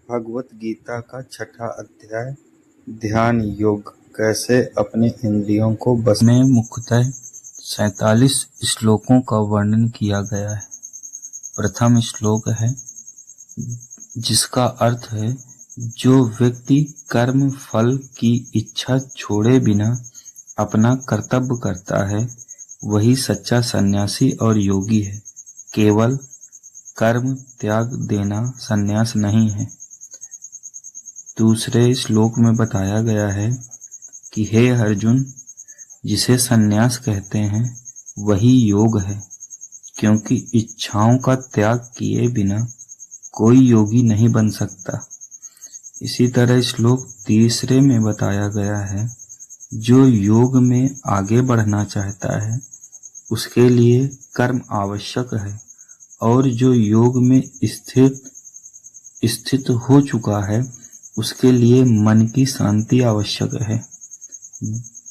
भगवत गीता का छठा अध्याय ध्यान योग। कैसे अपने इंद्रियों को बस में मुख्यतः 47 श्लोकों का वर्णन किया गया है। प्रथम श्लोक है जिसका अर्थ है, जो व्यक्ति कर्म फल की इच्छा छोड़े बिना अपना कर्तव्य करता है वही सच्चा सन्यासी और योगी है। केवल कर्म त्याग देना सन्यास नहीं है। दूसरे श्लोक में बताया गया है कि हे अर्जुन, जिसे सन्यास कहते हैं वही योग है, क्योंकि इच्छाओं का त्याग किए बिना कोई योगी नहीं बन सकता। इसी तरह श्लोक तीसरे में बताया गया है, जो योग में आगे बढ़ना चाहता है उसके लिए कर्म आवश्यक है, और जो योग में स्थित हो चुका है उसके लिए मन की शांति आवश्यक है।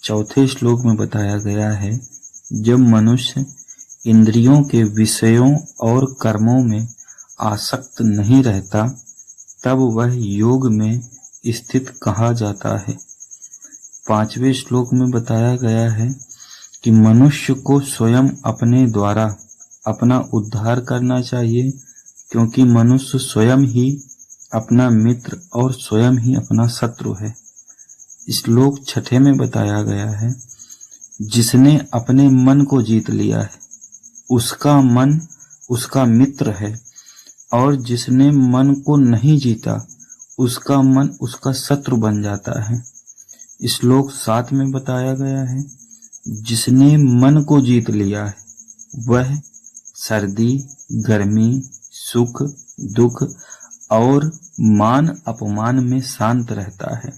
चौथे श्लोक में बताया गया है, जब मनुष्य इंद्रियों के विषयों और कर्मों में आसक्त नहीं रहता तब वह योग में स्थित कहा जाता है। पांचवें श्लोक में बताया गया है कि मनुष्य को स्वयं अपने द्वारा अपना उद्धार करना चाहिए, क्योंकि मनुष्य स्वयं ही अपना मित्र और स्वयं ही अपना शत्रु है। श्लोक छठे में बताया गया है, जिसने अपने मन को जीत लिया है उसका मन उसका मित्र है, और जिसने मन को नहीं जीता उसका मन उसका शत्रु बन जाता है। श्लोक 7 में बताया गया है, जिसने मन को जीत लिया है वह सर्दी गर्मी सुख दुख और मान अपमान में शांत रहता है।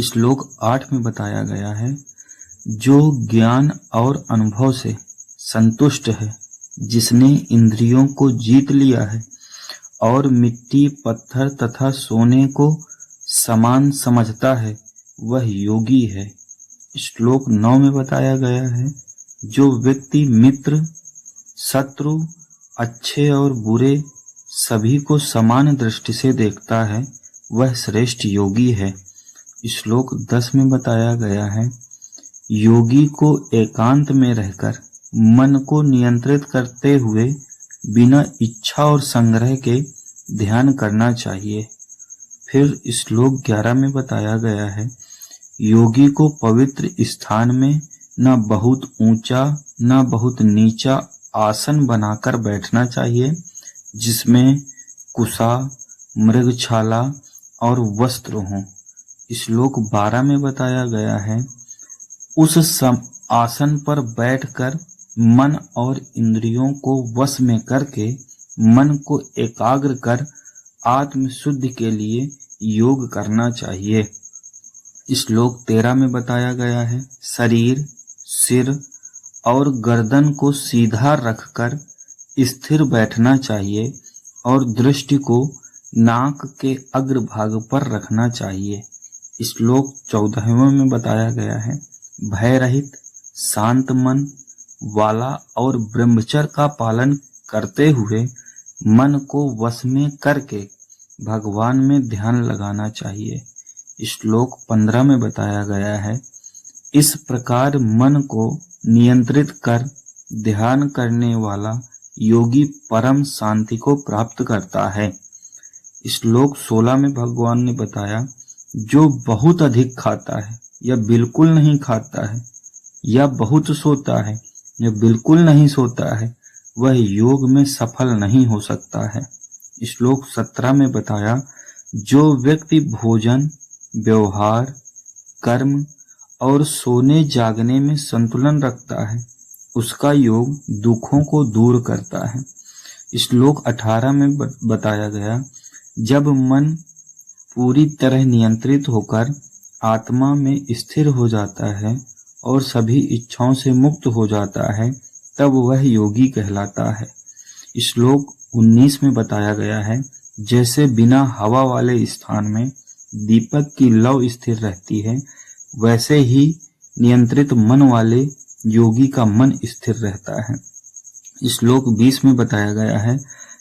श्लोक 8 में बताया गया है, जो ज्ञान और अनुभव से संतुष्ट है, जिसने इंद्रियों को जीत लिया है और मिट्टी पत्थर तथा सोने को समान समझता है वह योगी है। श्लोक 9 में बताया गया है, जो व्यक्ति मित्र शत्रु अच्छे और बुरे सभी को समान दृष्टि से देखता है वह श्रेष्ठ योगी है। श्लोक 10 में बताया गया है, योगी को एकांत में रहकर मन को नियंत्रित करते हुए बिना इच्छा और संग्रह के ध्यान करना चाहिए। फिर श्लोक 11 में बताया गया है, योगी को पवित्र स्थान में न बहुत ऊंचा न बहुत नीचा आसन बनाकर बैठना चाहिए, जिसमें कुशा मृगछाला और वस्त्र हों। श्लोक 12 में बताया गया है, उस आसन पर बैठकर मन और इंद्रियों को वश में करके मन को एकाग्र कर आत्म शुद्धि के लिए योग करना चाहिए। श्लोक 13 में बताया गया है, शरीर सिर और गर्दन को सीधा रखकर स्थिर बैठना चाहिए और दृष्टि को नाक के अग्रभाग पर रखना चाहिए। श्लोक 14 में बताया गया है, भय रहित शांत मन वाला और ब्रह्मचर्य का पालन करते हुए मन को वश में करके भगवान में ध्यान लगाना चाहिए। श्लोक 15 में बताया गया है, इस प्रकार मन को नियंत्रित कर ध्यान करने वाला योगी परम शांति को प्राप्त करता है। श्लोक 16 में भगवान ने बताया, जो बहुत अधिक खाता है या बिल्कुल नहीं खाता है, या बहुत सोता है या बिल्कुल नहीं सोता है, वह योग में सफल नहीं हो सकता है। श्लोक 17 में बताया, जो व्यक्ति भोजन व्यवहार कर्म और सोने जागने में संतुलन रखता है उसका योग दुखों को दूर करता है। श्लोक 18 में बताया गया, जब मन पूरी तरह नियंत्रित होकर आत्मा में स्थिर हो जाता है और सभी इच्छाओं से मुक्त हो जाता है तब वह योगी कहलाता है। श्लोक 19 में बताया गया है, जैसे बिना हवा वाले स्थान में दीपक की लौ स्थिर रहती है, वैसे ही नियंत्रित मन वाले योगी का मन स्थिर रहता है। श्लोक 20 में बताया गया है,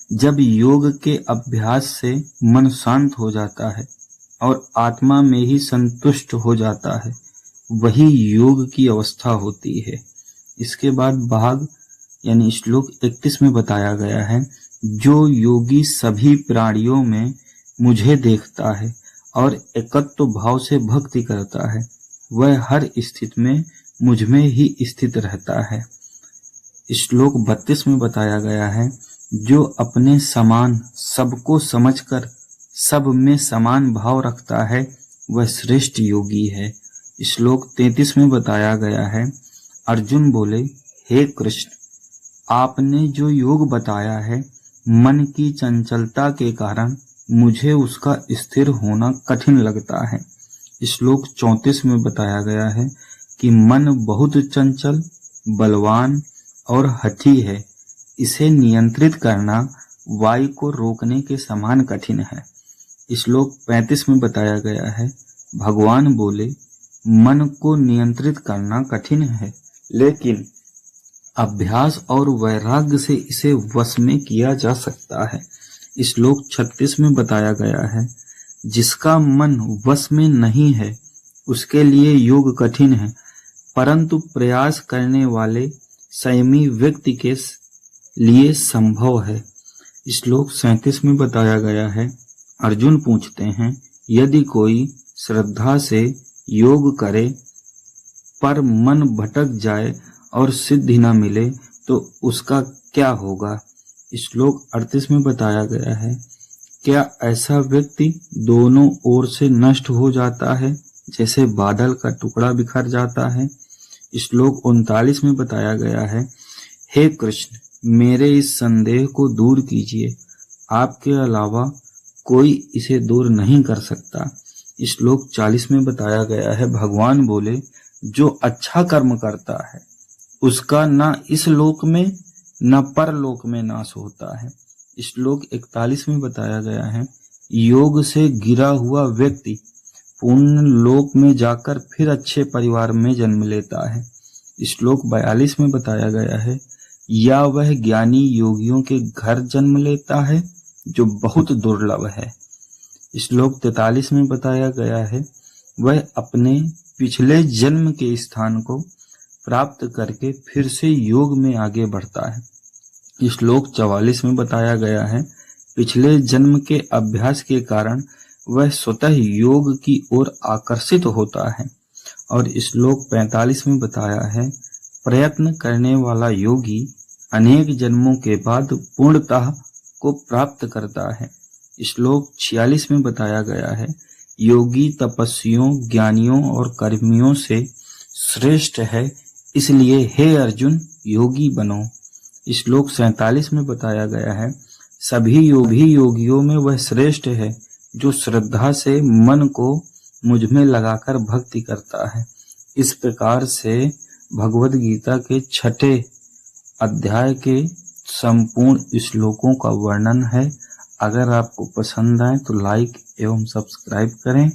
जब योग के अभ्यास से मन शांत हो जाता है और आत्मा में ही संतुष्ट हो जाता है, वही योग की अवस्था होती है। इसके बाद भाग यानी श्लोक 31 में बताया गया है, जो योगी सभी प्राणियों में मुझे देखता है और एकत्व भाव से भक्ति करता है, वह हर स्थिति में मुझ में ही स्थित रहता है। श्लोक 32 में बताया गया है, जो अपने समान सबको समझकर सब में समान भाव रखता है, वह श्रेष्ठ योगी है। श्लोक 33 में बताया गया है, अर्जुन बोले, हे कृष्ण, आपने जो योग बताया है, मन की चंचलता के कारण मुझे उसका स्थिर होना कठिन लगता है। श्लोक 34 में बताया गया है कि मन बहुत चंचल, बलवान और हठी है, इसे नियंत्रित करना वायु को रोकने के समान कठिन है। श्लोक 35 में बताया गया है, भगवान बोले, मन को नियंत्रित करना कठिन है, लेकिन अभ्यास और वैराग्य से इसे वश में किया जा सकता है। श्लोक 36 में बताया गया है, जिसका मन वश में नहीं है उसके लिए योग कठिन है, परंतु प्रयास करने वाले संयमी व्यक्ति के लिए संभव है। श्लोक 37 में बताया गया है, अर्जुन पूछते हैं, यदि कोई श्रद्धा से योग करे पर मन भटक जाए और सिद्धि न मिले तो उसका क्या होगा। श्लोक 38 में बताया गया है, क्या ऐसा व्यक्ति दोनों ओर से नष्ट हो जाता है, जैसे बादल का टुकड़ा बिखर जाता है। श्लोक 39 में बताया गया है, हे कृष्ण, मेरे इस संदेह को दूर कीजिए, आपके अलावा कोई इसे दूर नहीं कर सकता। श्लोक 40 में बताया गया है, भगवान बोले, जो अच्छा कर्म करता है उसका न इस लोक में न परलोक में नाश होता है। श्लोक 41 में बताया गया है, योग से गिरा हुआ व्यक्ति पुण्य लोक में जाकर फिर अच्छे परिवार में जन्म लेता है। श्लोक 42 में बताया गया है, या वह ज्ञानी योगियों के घर जन्म लेता है जो बहुत दुर्लभ है। श्लोक 43 में बताया गया है, वह अपने पिछले जन्म के स्थान को प्राप्त करके फिर से योग में आगे बढ़ता है। श्लोक 44 में बताया गया है, पिछले जन्म के अभ्यास के कारण वह स्वतः योग की ओर आकर्षित होता है। और श्लोक 45 में बताया है, प्रयत्न करने वाला योगी अनेक जन्मों के बाद पूर्णतः को प्राप्त करता है। श्लोक 46 में बताया गया है, योगी तपस्वियों, ज्ञानियों और कर्मियों से श्रेष्ठ है, इसलिए हे अर्जुन योगी बनो। श्लोक 47 में बताया गया है, सभी योगियों में वह श्रेष्ठ है जो श्रद्धा से मन को मुझ में लगाकर भक्ति करता है। इस प्रकार से भगवद गीता के 6ठे अध्याय के संपूर्ण श्लोकों का वर्णन है। अगर आपको पसंद आए तो लाइक एवं सब्सक्राइब करें।